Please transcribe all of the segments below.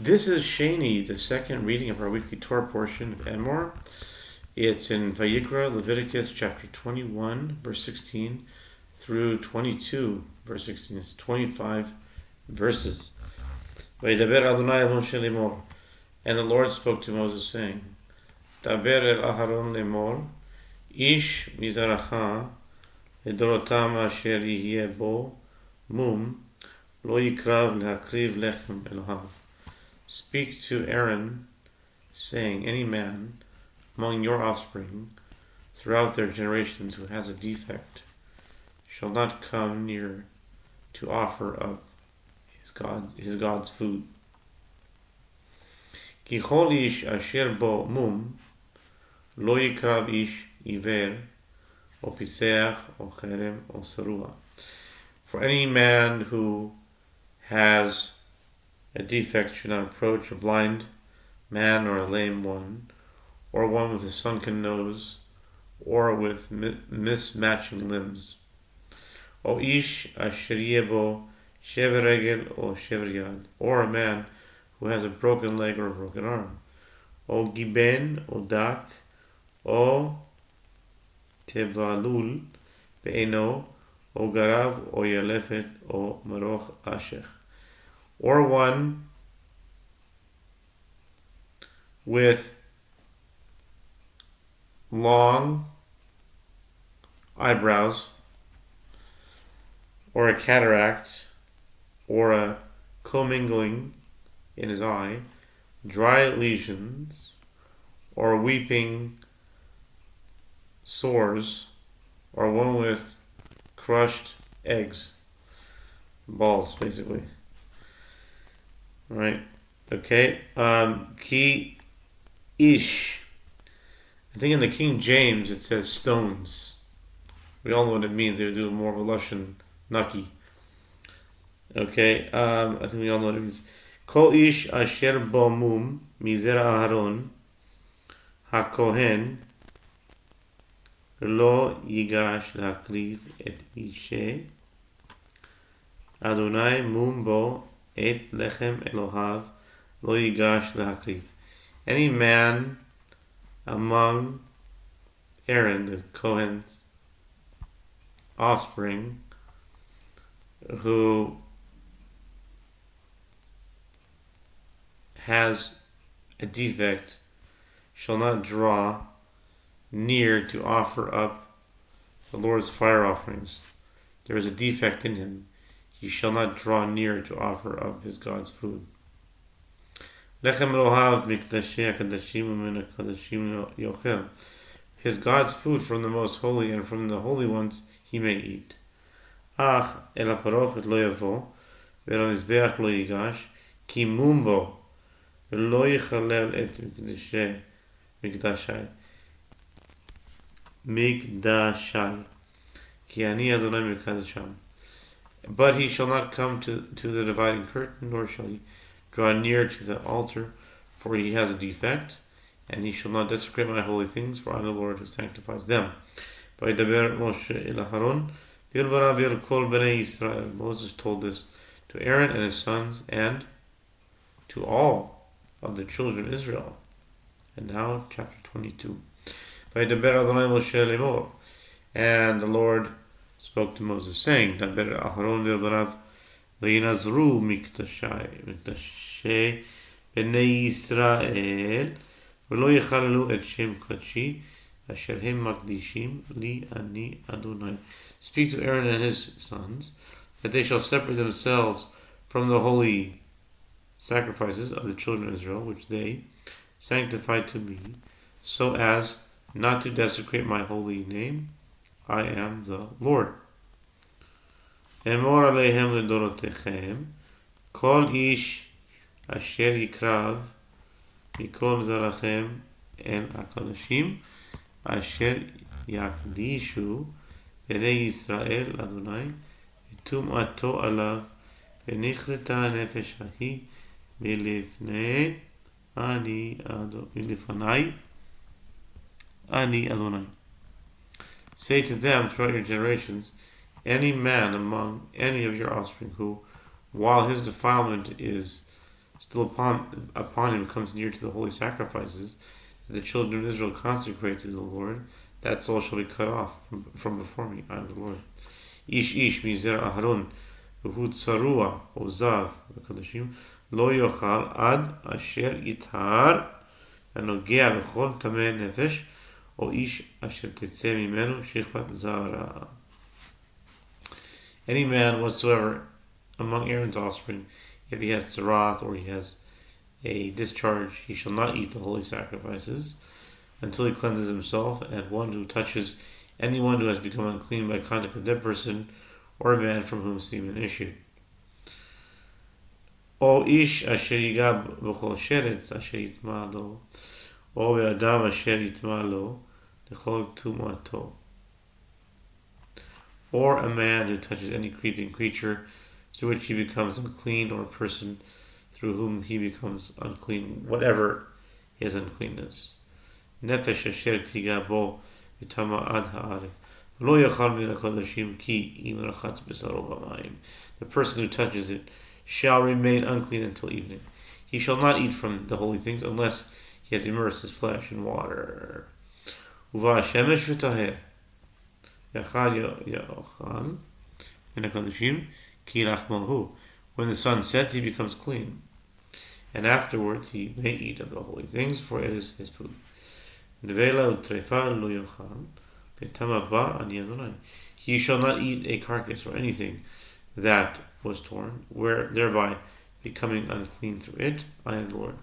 This is Sheni, the second reading of our weekly Torah portion of Emor. It's in Vayikra, Leviticus chapter 21, verse 16 through 22, verse 16. It's 25 verses. Vayidaber Adonai el Moshe Emor. And the Lord spoke to Moses, saying, Daber el Aharon Emor, Ish mizaracha, לדורותם אשר יהיה בו מום, לא יקרב להקריב לחם אלוהיו. Speak to Aaron, saying, any man among your offspring throughout their generations who has a defect shall not come near to offer up his God's food. כי כל איש אשר בו מום לא יקרב איש עיוור או פיסח או חרם או שרוע. For any man who has a defect should not approach a blind man or a lame one, or one with a sunken nose, or with mismatching limbs. O ish asher yebo shever regel o shever yad, or a man who has a broken leg or a broken arm. O giben o dak, o tebalul be'eno, o garav o yalefet o maroch ashech. Or one with long eyebrows, or a cataract, or a commingling in his eye, dry lesions, or weeping sores, or one with crushed eggs, balls basically. Right, okay. Ki ish. I think in the King James it says stones. We all know what it means. They would do more of a Lashon Naki. Okay, I think we all know what it means. Kol ish asher bo mum mizera Aharon hakohen lo yigash להקריב את אישה Adonai mum bo et lechem Elohav lo yigash להקריב. Any man among Aaron, the Kohen's offspring, who has a defect shall not draw near to offer up the Lord's fire offerings. There is a defect in him. He shall not draw near to offer up his God's food. Lechem Elohav mikdashei hakadashim u'min hakadashim yochel. His God's food from the most holy and from the holy ones he may eat. Ach el haparochet lo yavo ve'el hamizbeach lo yigash ki mum bo ve'lo yichalel et mikdashai ki ani Adonai mikdasham. But he shall not come to the dividing curtain, nor shall he draw near to the altar, for he has a defect, and he shall not desecrate my holy things, for I am the Lord who sanctifies them. Moses told this to Aaron and his sons, and to all of the children of Israel. And now, chapter 22. And the Lord spoke to Moses, saying, Daber Aharon ve'barav v'yinazru mikdashei b'nei Yisrael v'lo yechalelu et shem kodshi asher hem makdishim li ani Adonai. Speak to Aaron and his sons, that they shall separate themselves from the holy sacrifices of the children of Israel, which they sanctified to me, so as not to desecrate my holy name. I am the Lord. Emor aleihem ledorotechem, kol ish asher yikrav mikol zarachem el hakadashim asher yakdishu bnei Yisrael Adonai v'tum'ato alav v'nichreta nefesh hahi milifnei ani Adonai. Say to them throughout your generations, any man among any of your offspring who, while his defilement is still upon him comes near to the holy sacrifices that the children of Israel consecrate to the Lord, that soul shall be cut off from before me. I am the Lord. Ish mizer Aharon, v'hu tzarua ozav v'kadashim, lo yochal ad asher yitar v'nogea b'chol tameh nefesh, o ish asher tetzeh mimenu shechvat zara. Any man whatsoever among Aaron's offspring, if he has tzarath or he has a discharge, he shall not eat the holy sacrifices until he cleanses himself, and one who touches anyone who has become unclean by contact with a dead person or a man from whom semen issued. O ish asher yigab b'chol sheret asher yitma lo, o be'adam asher yitma lo, l'chol tumato. Or a man who touches any creeping creature through which he becomes unclean, or a person through whom he becomes unclean, whatever his uncleanness. Nefesh asher tiga bo yitama ad ha'aref, lo yachal min hakodashim ki im rachatz b'saro b'mayim. The person who touches it shall remain unclean until evening. He shall not eat from the holy things unless he has immersed his flesh in water. Uva shemesh v'taher yachal yochal min hakodashim ki lachmahu. When the sun sets, he becomes clean, and afterwards he may eat of the holy things, for it is his food. He shall not eat a carcass or anything that was torn, thereby becoming unclean through it. I am the Lord.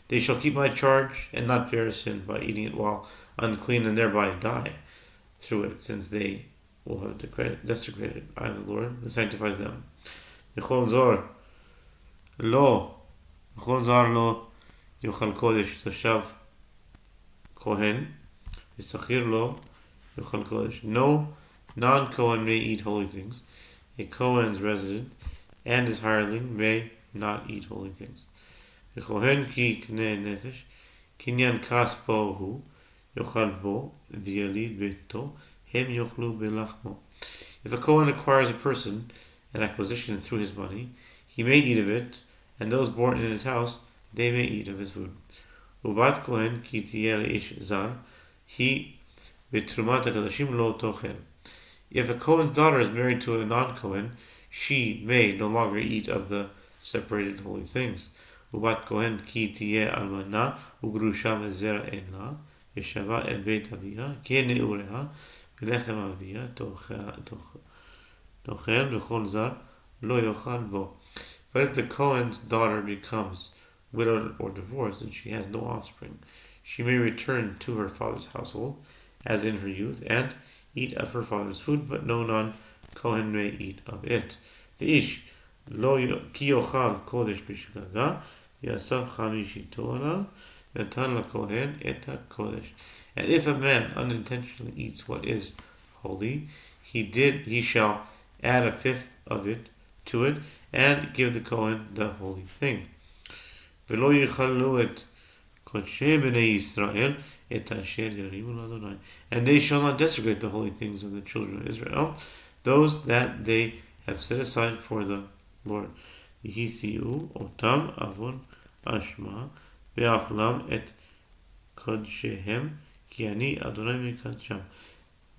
They shall keep my charge and not bear sin by eating it while unclean, and thereby die through it, since they will have desecrated. I am the Lord who sanctifies them. V'chol zar lo yochal kodesh toshav kohen v'sachir lo yochal kodesh. No non-Kohen may eat holy things. A Kohen's resident and his hireling may not eat holy things. V'kohen ki k'nei nefesh kinyan kaspo hu yochal bo v'yalid beto hem yochlu belachmo. If a Kohen acquires a person, an acquisition through his money, he may eat of it, and those born in his house, they may eat of his food. Ubat Kohen ki tiyeh ish zar, he v'trumat hakadashim lo tochel. If a Kohen's daughter is married to a non-Kohen, she may no longer eat of the separated holy things. Ubat Kohen ki tiyeh almana ugrusha mezera enla v'shava el beit aviha ke neureha v'lechem aviha tochel v'chol zar lo yochal bo. But if the Kohen's daughter becomes widowed or divorced and she has no offspring, she may return to her father's household as in her youth and eat of her father's food, but no non-Kohen may eat of it. The ish lo ki yochal kodesh b'shgaga yasaf chamishito alav yatan lakohen et kodesh. And if a man unintentionally eats what is holy, he shall add a fifth of it to it and give the Kohen the holy thing. V'lo yichalu et kodshei b'nei Yisrael et asher yarimu l'Adonai. And they shall not desecrate the holy things of the children of Israel, those that they have set aside for the Lord. V'hisiu otam avon ashma ve'achlam et kodshehem ki ani Adonai mikadsham.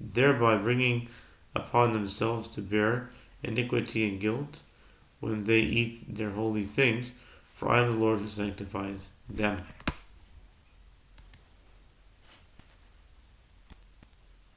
Thereby bringing upon themselves to bear iniquity and guilt when they eat their holy things, for I am the Lord who sanctifies them.